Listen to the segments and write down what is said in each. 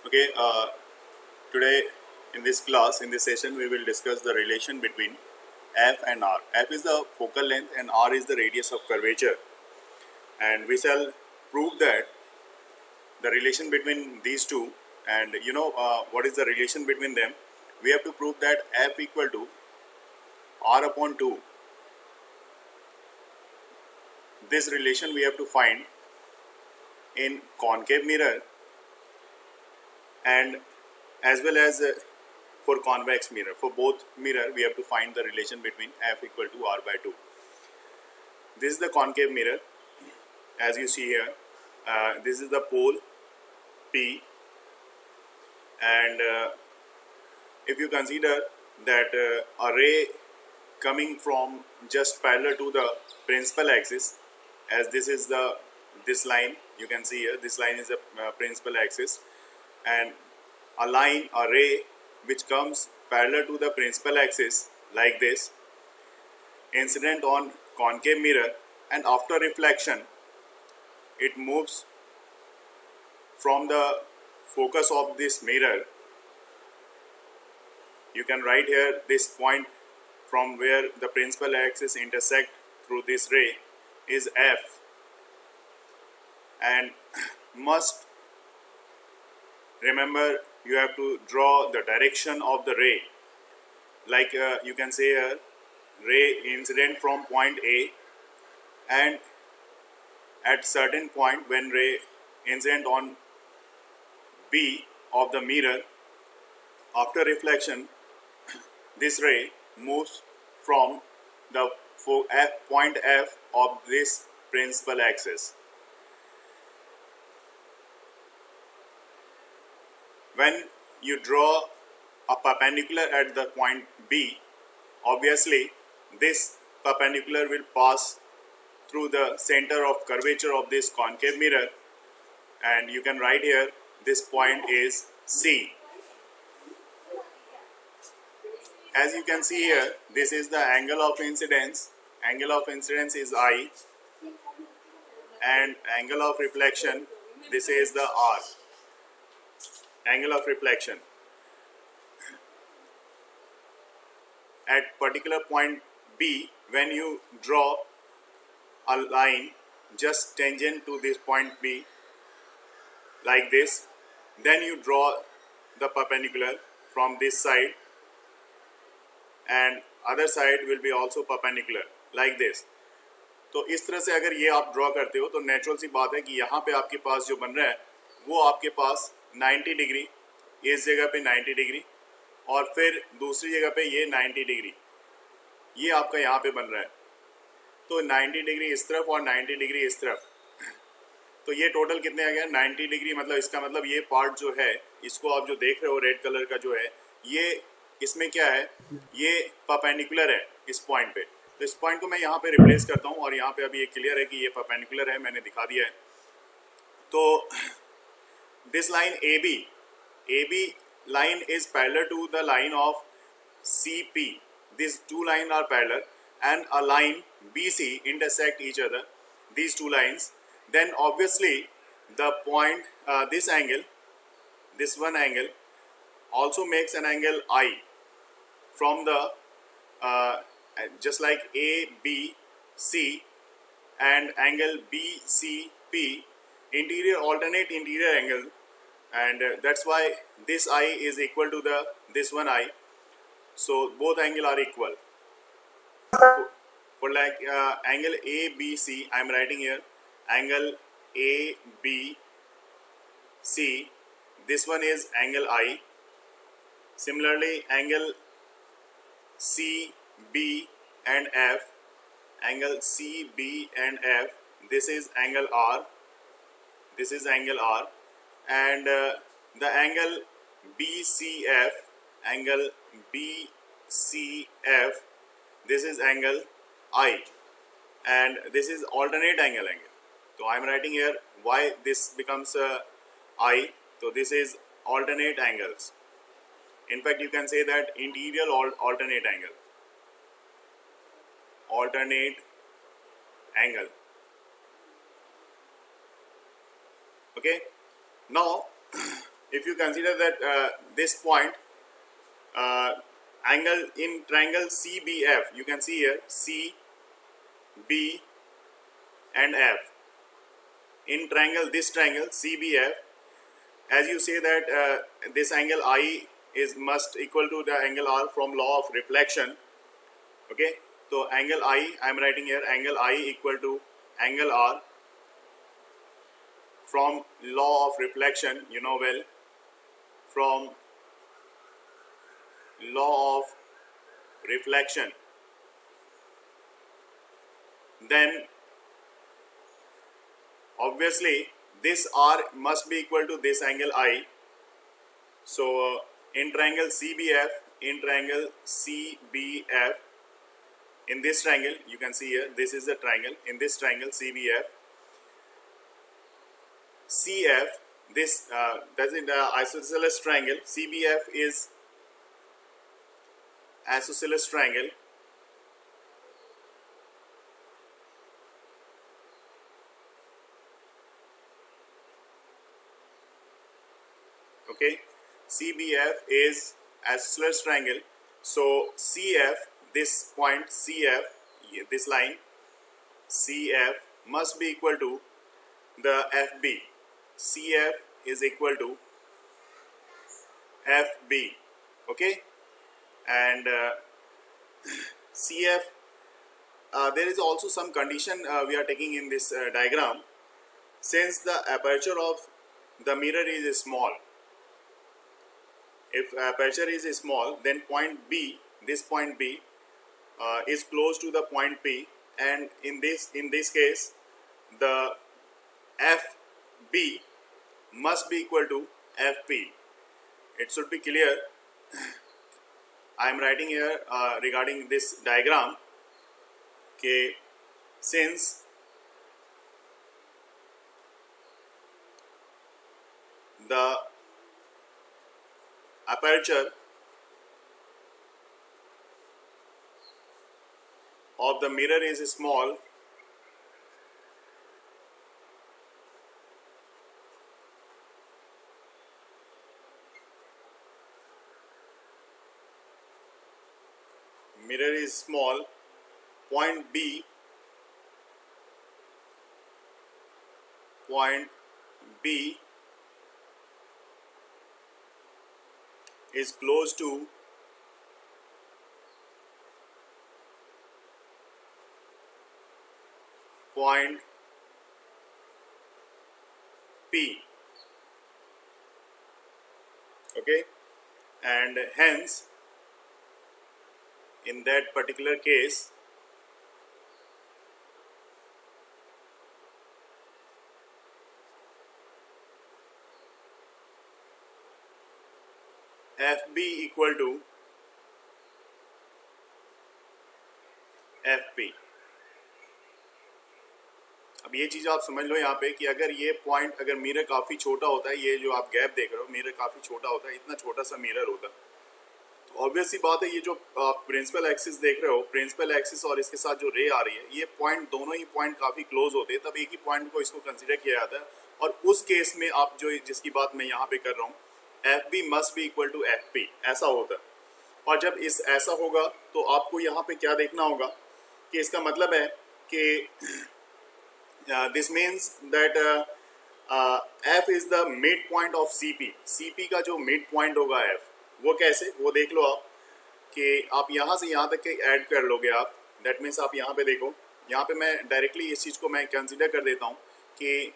Okay, today in this class, in this session, we will discuss the relation between F and R. F is the focal length and R is the radius of curvature. And we shall prove that the relation between these two, and what is the relation between them. We have to prove that F equal to R upon 2. This relation we have to find in concave mirror and as well as for convex mirror. For both mirror, we have to find the relation between F equal to R by 2. This is the concave mirror, as you see here. This is the pole P, and if you consider that a ray coming from just parallel to the principal axis, as this line you can see here, this line is the principal axis, and a ray which comes parallel to the principal axis like this, incident on concave mirror, and after reflection it moves from the focus of this mirror. You can write here this point from where the principal axis intersect through this ray is F, and must remember you have to draw the direction of the ray, like you can say here, ray incident from point A, and at certain point when ray incident on B of the mirror, after reflection this ray moves from the point F of this principal axis. When you draw a perpendicular at the point B, obviously this perpendicular will pass through the center of curvature of this concave mirror, and you can write here this point is C. As you can see here, this is the angle of incidence. Angle of incidence is I, and angle of reflection, this is the R. Angle of reflection at particular point B, when you draw a line just tangent to this point B like this, then you draw the perpendicular from this side, and other side will be also perpendicular like this. तो इस तरह से अगर ये आप draw करते हो तो नेचुरल सी बात है कि यहाँ पे आपके पास जो बन रहा है वो आपके पास 90 डिग्री, इस जगह पे 90 डिग्री, और फिर दूसरी जगह पे ये 90 डिग्री, ये आपका यहाँ पे बन रहा है. तो 90 डिग्री इस तरफ और 90 डिग्री इस तरफ, तो ये टोटल कितने आ गया 90 डिग्री. मतलब इसका मतलब ये पार्ट जो है, इसको आप जो देख रहे हो रेड कलर का जो है, ये इसमें क्या है, ये परपेंडिकुलर है इस पॉइंट पे. तो इस पॉइंट को मैं यहाँ पे रिप्लेस करता हूँ और यहाँ पे अभी ये क्लियर है कि ये परपेंडिकुलर है, मैंने दिखा दिया है. तो this line AB line is parallel to the line of CP. These two lines are parallel, and a line BC intersect each other, these two lines. Then obviously the point, this angle, this one angle also makes an angle I from the just like ABC and angle BCP, interior alternate interior angle, and that's why this I is equal to this one I. So both angle are equal. For like angle ABC, I am writing here angle ABC. This one is angle I. Similarly, angle CB and F, angle CB and F, this is angle R. This is angle R, and the angle BCF, angle BCF, this is angle I, and this is alternate angle. So I am writing here why this becomes I. So this is alternate angles. In fact, you can say that interior alternate angle. Alternate angle. Okay. Now if you consider that this point, angle in triangle CBF, you can see here C, B and F. In triangle, this triangle CBF, as you say that this angle I is must equal to the angle R from law of reflection. Okay, so angle I am writing here, angle I equal to angle R from law of reflection, you know well, from law of reflection. Then obviously this R must be equal to this angle I. So in triangle CBF, in triangle CBF, in this triangle, you can see here, this is the triangle, in this triangle CBF, CF, this that's in the isosceles triangle, CBF is isosceles triangle. Okay, CBF is isosceles triangle. So CF, this point CF, this line CF must be equal to the FB. CF is equal to FB. Okay, and CF, there is also some condition we are taking in this diagram. Since the aperture of the mirror is small, if aperture is small, then point B, this point B is close to the point P, and in this case the FB must be equal to FP. It should be clear. I am writing here regarding this diagram, okay, since the aperture of the mirror is small, mirror is small, point B is close to point P. Okay, and hence in that particular case FB equal to FP. अब ये चीज़ आप समझ लो यहाँ पे कि अगर ये point, अगर मिरर काफ़ी छोटा होता है, ये जो आप गैप देख रहे हो, मिरर काफ़ी छोटा होता है, इतना छोटा सा मिरर होता है, तो ऑब्वियस सी बात है ये जो आप प्रिंसिपल एक्सिस देख रहे हो, प्रिंसिपल एक्सिस और इसके साथ जो रे आ रही है, ये पॉइंट, दोनों ही पॉइंट काफ़ी क्लोज होते हैं, तब एक ही पॉइंट को इसको कंसिडर किया जाता है। और उस केस में आप जो जिसकी बात मैं यहाँ पे कर रहा हूँ, FB must be equal to FP, ऐसा होता है। और जब ऐसा होगा तो आपको यहाँ पे क्या देखना होगा कि इसका मतलब है कि this means that F is the midpoint of CP का जो मिड पॉइंट होगा F, वो कैसे, वो देख लो आप कि आप यहाँ से यहाँ तक के ऐड कर लोगे आप। दैट मीन्स आप यहाँ पे देखो, यहाँ पे मैं डायरेक्टली इस चीज़ को मैं कंसिडर कर देता हूँ कि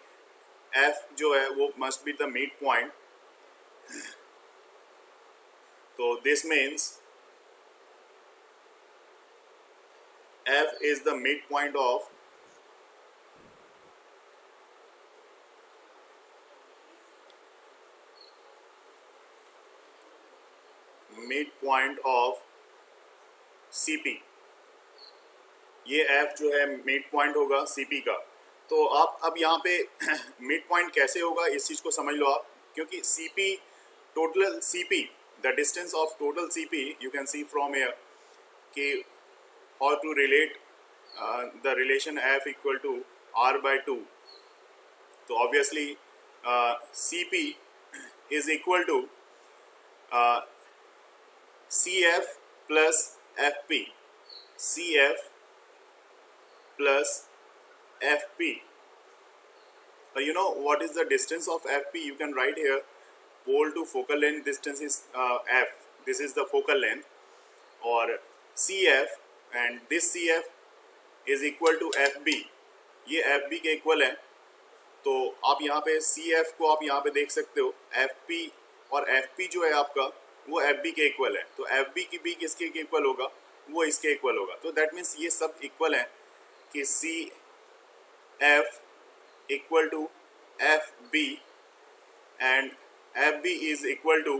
F जो है वो must be the midpoint. तो this means F is the midpoint of CP। ये F जो है मिड पॉइंट होगा CP का। तो आप अब यहाँ पे मिड पॉइंट कैसे होगा इस चीज़ को समझ लो आप, क्योंकि CP, total CP, the distance of total CP you can see from here कि how to relate the relation F equal to R by 2. तो obviously CP is equal to CF plus FP. CF plus FP. You know what is the distance of FP? You can write here pole to focal length distance is F. This is the focal length, or CF, and this CF is equal to FB. ये FB के equal है. तो आप यहाँ पे CF को आप यहाँ पे देख सकते हो, FP और FP जो है आपका वो FB के इक्वल है. तो FB की B किसके इक्वल होगा? वो इसके इक्वल होगा. तो दैट मीन्स ये सब इक्वल है कि CF equal to FB and FB is equal to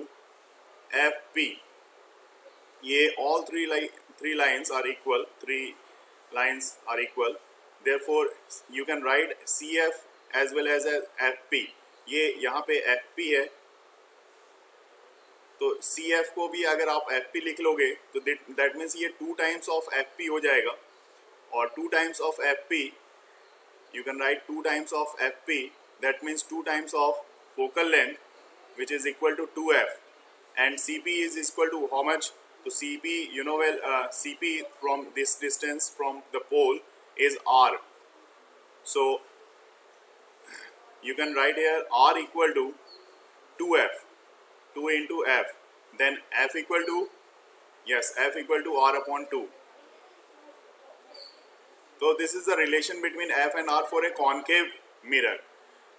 FP. ये all three lines are equal. Three lines are equal. Therefore you can write CF as well as FP. ये यहाँ पे FP है, तो CF को भी अगर आप FP लिख लोगे तो दैट मीन्स ये 2 times of FP हो जाएगा. और 2 times of FP, you can write 2 times of FP, that means 2 times of focal length which is equal to 2F, and CP is equal to how much? So CP, you know well, CP from this distance from the pole is R. So you can write here R equal to 2F, 2 into F, then F equal to, yes, F equal to R upon 2. So this is the relation between F and R for a concave mirror.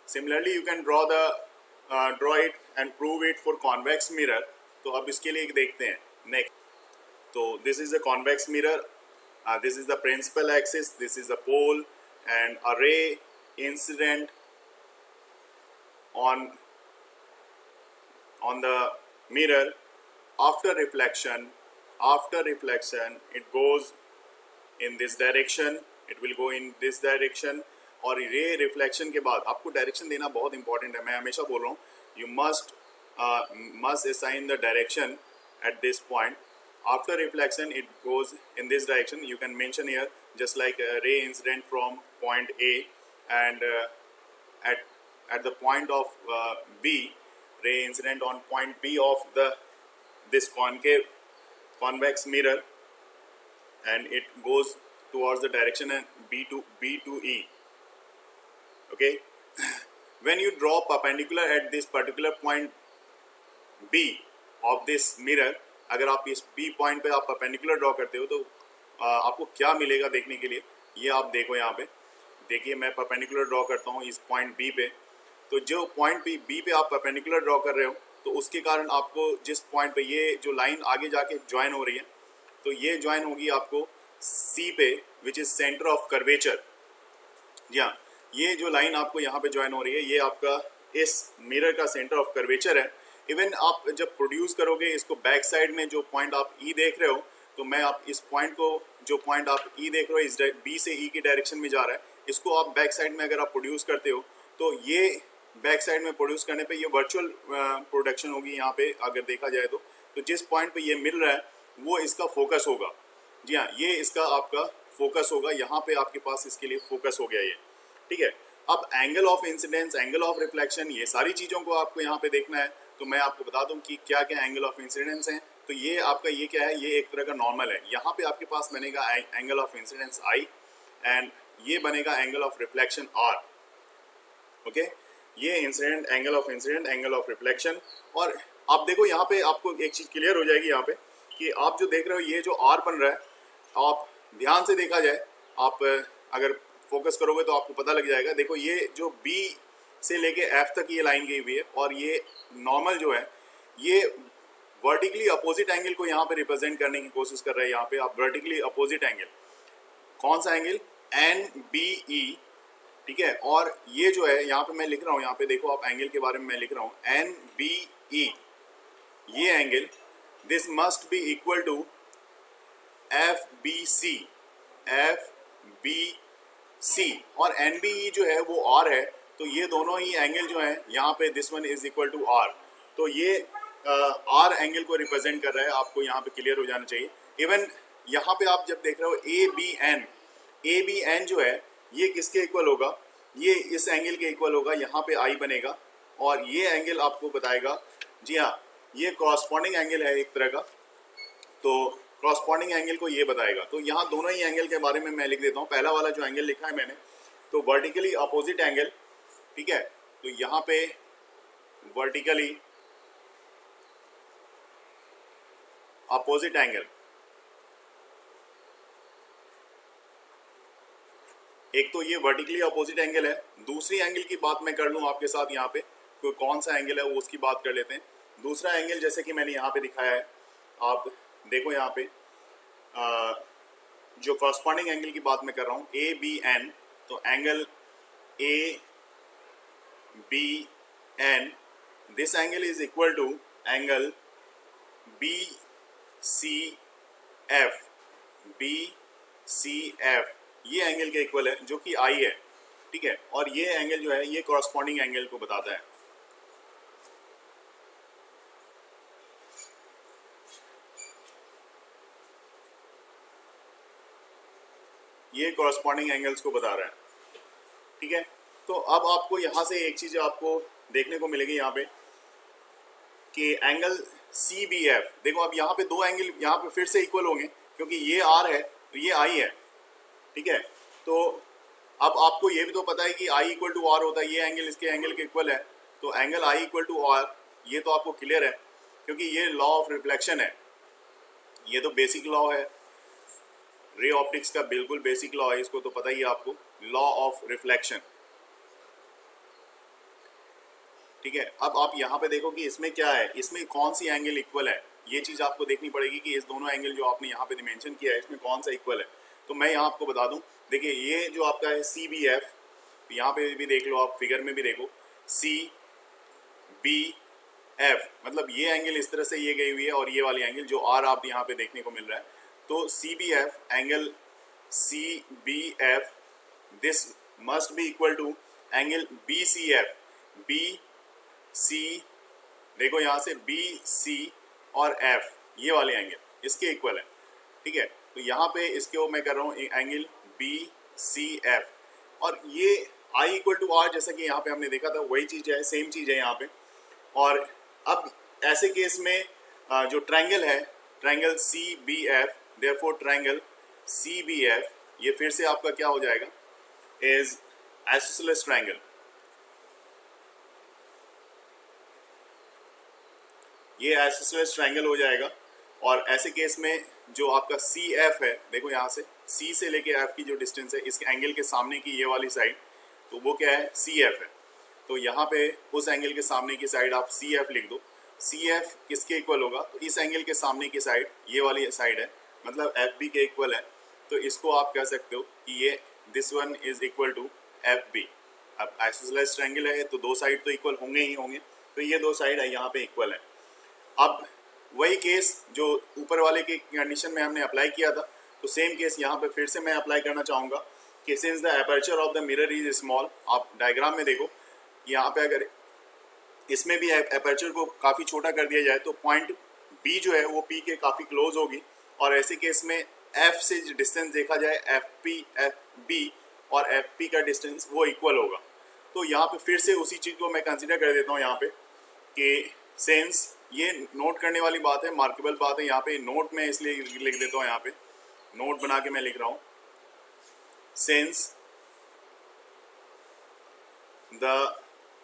Similarly you can draw it and prove it for convex mirror. तो अब इसके लिए देखते हैं. Next, so this is a convex mirror. This is the principal axis, this is the pole, and a ray incident on the mirror. After reflection it goes in this direction, it will go in this direction. और रे reflection के बाद आपको direction देना बहुत important है. मैं हमेशा बोल रहा हूँ, you must assign the direction at this point. After reflection it goes in this direction. You can mention here just like a ray incident from point A, and at the point of B, ray incident on point B of this convex mirror, and it goes towards the direction and B to E. Okay. When you draw perpendicular at this particular point B of this mirror, अगर आप इस B point पे आप perpendicular draw करते हो तो आपको क्या मिलेगा देखने के लिए, ये आप देखो. यहाँ पे देखिए, मैं परपेंडिकुलर ड्रॉ करता हूँ इस पॉइंट B पे. तो जो पॉइंट B पे आप परपेंडिकुलर ड्रॉ कर रहे हो, तो उसके कारण आपको जिस पॉइंट पे ये जो लाइन आगे जाके ज्वाइन हो रही है, तो ये ज्वाइन होगी आपको C पे, which is centre of curvature. जी हाँ, ये जो लाइन आपको यहाँ पे ज्वाइन हो रही है, ये आपका इस मिरर का सेंटर ऑफ कर्वेचर है. इवन आप जब प्रोड्यूस करोगे इसको बैक साइड में, जो पॉइंट आप E देख रहे हो, तो मैं आप इस पॉइंट को, जो पॉइंट आप E देख रहे हो इस B से E की डायरेक्शन में जा रहा है, इसको आप बैक साइड में अगर आप प्रोड्यूस करते हो, तो ये बैक साइड में प्रोड्यूस करने पे ये वर्चुअल प्रोडक्शन होगी. यहाँ पे अगर देखा जाए तो जिस पॉइंट पे ये मिल रहा है वो इसका फोकस होगा. जी हाँ, ये इसका आपका फोकस होगा. यहाँ पे आपके पास इसके लिए फोकस हो गया ये. ठीक है. अब angle of incidence, angle of reflection, ये सारी चीज़ों को आपको यहाँ पे देखना है. तो मैं आपको बता दूं कि क्या क्या एंगल ऑफ इंसिडेंस हैं. तो ये आपका ये क्या है, ये एक तरह का नॉर्मल है. यहाँ पे आपके पास बनेगा angle of incidence I, and ये बनेगा angle of reflection R. Okay. ये incident, angle of incident, angle of reflection. और आप देखो यहाँ पे आपको एक चीज़ क्लियर हो जाएगी यहाँ पे कि आप जो देख रहे हो ये जो R बन रहा है, आप ध्यान से देखा जाए, आप अगर फोकस करोगे तो आपको पता लग जाएगा. देखो ये जो B से लेके F तक ये लाइन गई हुई है, और ये नॉर्मल जो है ये वर्टिकली अपोजिट एंगल को यहाँ पे रिप्रेजेंट करने की कोशिश कर रहे हैं. यहाँ पे आप वर्टिकली अपोजिट एंगल, कौन सा एंगल? NBE. ठीक है. और ये जो है यहाँ पे मैं लिख रहा हूँ, यहाँ पे देखो आप एंगल के बारे में मैं लिख रहा हूँ NBE. ये angle, this must be equal to FBC. और NBE जो है वो R है. तो ये दोनों ही एंगल जो हैं यहाँ पे, this one is equal to R. तो ये R एंगल को रिप्रेजेंट कर रहा है. आपको यहाँ पे क्लियर हो जाना चाहिए. इवन यहाँ पे आप जब देख रहे हो ABN जो है ये किसके इक्वल होगा? ये इस एंगल के इक्वल होगा. यहाँ पे I बनेगा, और ये एंगल आपको बताएगा, जी हाँ, ये कॉरस्पॉन्डिंग एंगल है एक तरह का, तो कॉरस्पॉन्डिंग एंगल को ये बताएगा। तो यहाँ दोनों ही एंगल के बारे में मैं लिख देता हूँ। पहला वाला जो एंगल लिखा है मैंने, तो वर्टिकली अपोजिट एंगल, ठीक है, तो यहाँ पे वर्टिकली अपोजिट एंगल, एक तो ये वर्टिकली अपोजिट एंगल है। दूसरी एंगल की बात मैं कर लूँ आपके साथ यहाँ पे, कोई कौन सा एंगल है वो उसकी बात कर लेते हैं। दूसरा एंगल जैसे कि मैंने यहाँ पे दिखाया है, आप देखो यहाँ पे जो कॉरस्पॉन्डिंग एंगल की बात मैं कर रहा हूँ ए बी एन, तो angle A B N, this angle is equal to angle B C F, B C F, ये एंगल के इक्वल है जो कि आई है, ठीक है। और ये एंगल जो है ये कॉरस्पॉन्डिंग एंगल को बताता है। ये कॉरस्पॉन्डिंग एंगल्स को बता रहा है, ठीक है। तो अब आपको यहाँ से एक चीज़ आपको देखने को मिलेगी यहाँ पे कि एंगल सी बी एफ, देखो अब यहाँ पे दो एंगल यहाँ पे फिर से इक्वल होंगे क्योंकि ये आर है तो ये आई है, ठीक है। तो अब आपको ये भी तो पता है कि आई इक्वल टू आर होता है, ये एंगल इसके एंगल के इक्वल है, तो angle I equal to R, ये तो आपको क्लियर है क्योंकि ये लॉ ऑफ रिफ्लेक्शन है, ये तो बेसिक लॉ है, रे ऑप्टिक्स का बिल्कुल बेसिक लॉ है, इसको तो पता ही है आपको, लॉ ऑफ रिफ्लेक्शन, ठीक है। अब आप यहाँ पे देखो कि इसमें क्या है, इसमें कौन सी एंगल इक्वल है, ये चीज़ आपको देखनी पड़ेगी कि इस दोनों एंगल जो आपने यहाँ पे मेंशन किया है इसमें कौन सा इक्वल है। तो मैं यहाँ आपको बता दूँ, देखिए ये जो आपका है सी बी एफ, यहाँ पे भी देख लो, आप फिगर में भी देखो सी बी एफ, मतलब ये एंगल इस तरह से ये गई हुई है और ये वाली एंगल जो आर आप यहाँ पे देखने को मिल रहा है, तो C B F angle C B F, this must be equal to angle B C F, B C, देखो यहाँ से बी सी और एफ, ये वाले एंगल इसके इक्वल है, ठीक है। तो यहाँ पे इसके वो मैं कर रहा हूँ एंगल बी सी एफ, और ये आई इक्वल टू आर, जैसा कि यहाँ पे हमने देखा था वही चीज़ है, सेम चीज़ है यहाँ पे। और अब ऐसे केस में जो ट्रायंगल है, triangle C B F, therefore triangle C B F, ये फिर से आपका क्या हो जाएगा, इज आइसोसेलेस ट्रायंगल, ये आइसोसेलेस ट्रायंगल हो जाएगा। और ऐसे केस में जो आपका सी एफ है, देखो यहाँ से सी से लेके एफ की जो डिस्टेंस है इस एंगल के सामने की ये वाली साइड, तो वो क्या है, सी एफ है। तो यहाँ पे उस एंगल के सामने की साइड आप सी एफ लिख दो। सी एफ किसके इक्वल होगा, तो इस एंगल के सामने की साइड ये वाली साइड है, मतलब एफ बी के इक्वल है। तो इसको आप कह सकते हो कि ये this one is equal to F B. अब आइसोसेलेस ट्रायंगल है तो दो साइड तो इक्वल होंगे ही होंगे, तो ये दो साइड है यहाँ पे इक्वल है। अब वही केस जो ऊपर वाले के कंडीशन में हमने अप्लाई किया था, तो सेम केस यहाँ पे फिर से मैं अप्लाई करना चाहूँगा कि since the aperture of the mirror is small, आप डायग्राम में देखो यहाँ पे अगर इसमें भी एपर्चर को काफ़ी छोटा कर दिया जाए तो पॉइंट बी जो है वो पी के काफ़ी क्लोज होगी, और ऐसे केस में एफ से डिस्टेंस देखा जाए एफ बी और एफ पी का डिस्टेंस वो इक्वल होगा। तो यहाँ पे फिर से उसी चीज़ को मैं कंसिडर कर देता हूँ यहाँ पे कि सेंस, ये नोट करने वाली बात है, मार्केबल बात है, यहाँ पे नोट में इसलिए लिख देता हूँ, यहाँ पे नोट बना के मैं लिख रहा हूँ, since the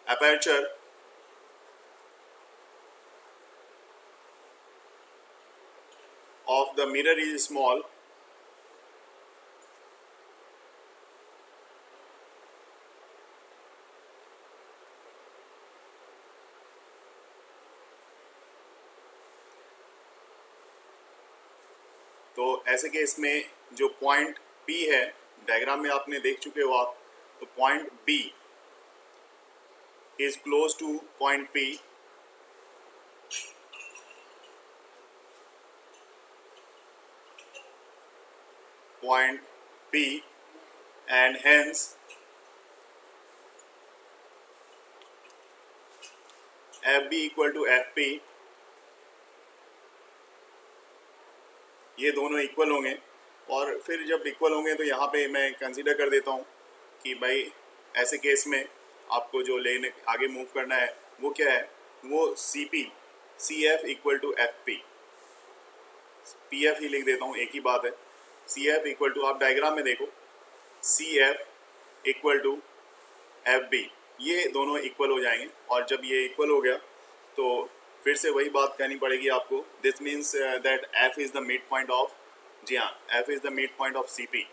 aperture of the mirror is small, तो ऐसे केस में जो पॉइंट P है, डायग्राम में आपने देख चुके हो आप, तो point B is close to point P, point P, and hence FB equal to FP, ये दोनों इक्वल होंगे। और फिर जब इक्वल होंगे तो यहाँ पे मैं कंसीडर कर देता हूँ कि भाई ऐसे केस में आपको जो लेने आगे मूव करना है वो क्या है, वो CF equal to FP, PF ही लिख देता हूँ, एक ही बात है। CF इक्वल टू, आप डायग्राम में देखो, CF इक्वल टू FB, ये दोनों इक्वल हो जाएंगे। और जब ये इक्वल हो गया तो फिर से वही बात कहनी पड़ेगी आपको, this means that F is the midpoint of, जी हाँ, F is the midpoint of CP।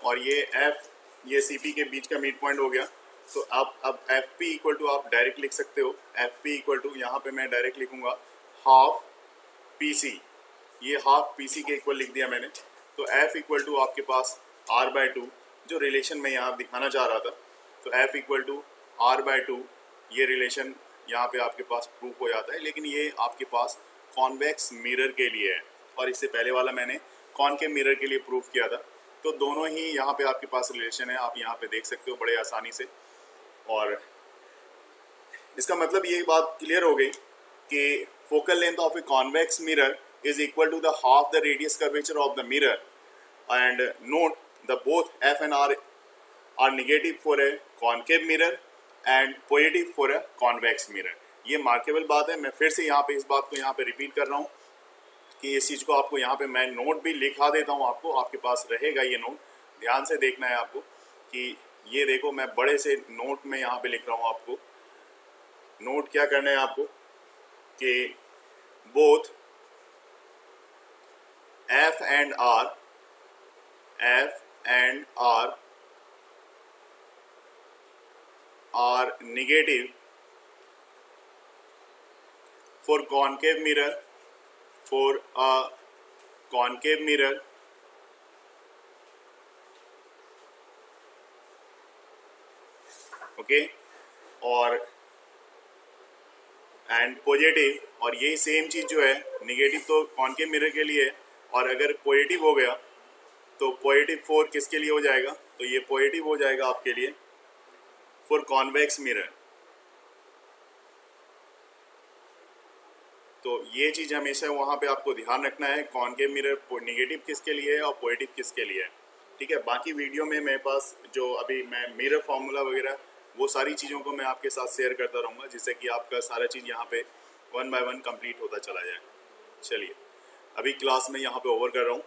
और ये F, ये CP के बीच का मिड पॉइंट हो गया। तो आप अब FP इक्वल टू आप डायरेक्ट लिख सकते हो, FP इक्वल टू, यहाँ पे मैं डायरेक्ट लिखूंगा हाफ PC, ये हाफ PC के इक्वल लिख दिया मैंने। तो F इक्वल टू आपके पास R/2, जो रिलेशन मैं यहाँ दिखाना चाह रहा था, तो F इक्वल टू R/2, ये रिलेशन यहाँ पे आपके पास प्रूफ हो जाता है। लेकिन ये आपके पास कॉन्वेक्स मिरर के लिए है, और इससे पहले वाला मैंने कॉनकेव मिरर के लिए प्रूफ किया था। तो दोनों ही यहाँ पे आपके पास रिलेशन है, आप यहाँ पे देख सकते हो बड़े आसानी से। और इसका मतलब ये बात क्लियर हो गई कि focal length of a convex mirror is equal to the half the radius curvature of the mirror, and note the both F and R are negative for a concave mirror and positive for a convex mirror। ये markable बात है। मैं फिर से यहाँ पे इस बात को यहाँ पे रिपीट कर रहा हूँ कि इस चीज़ को आपको यहाँ पे मैं नोट भी लिखा देता हूँ, आपको आपके पास रहेगा ये नोट, ध्यान से देखना है आपको कि ये देखो मैं बड़े से नोट में यहाँ पे लिख रहा हूँ। आपको नोट क्या करना है आपको कि both F and R are negative for concave mirror, for a concave mirror, okay, और एंड पॉजिटिव, और यही सेम चीज़ जो है, निगेटिव तो कॉनकेव मिरर के लिए है, और अगर पॉजिटिव हो गया तो +4 किसके लिए हो जाएगा, तो ये पॉजिटिव हो जाएगा आपके लिए फॉर कॉन्वेक्स मिरर। तो ये चीज़ हमेशा वहाँ पे आपको ध्यान रखना है, कॉनकेव मिरर निगेटिव किसके लिए है और पॉजिटिव किसके लिए है, ठीक है। बाकी वीडियो में मेरे पास जो अभी मैं मिरर फार्मूला वगैरह वो सारी चीज़ों को मैं आपके साथ शेयर करता रहूँगा, जिससे कि आपका सारा चीज़ यहाँ पे 1 by 1 कंप्लीट होता चला जाए। चलिए अभी क्लास में यहाँ पे ओवर कर रहा हूँ।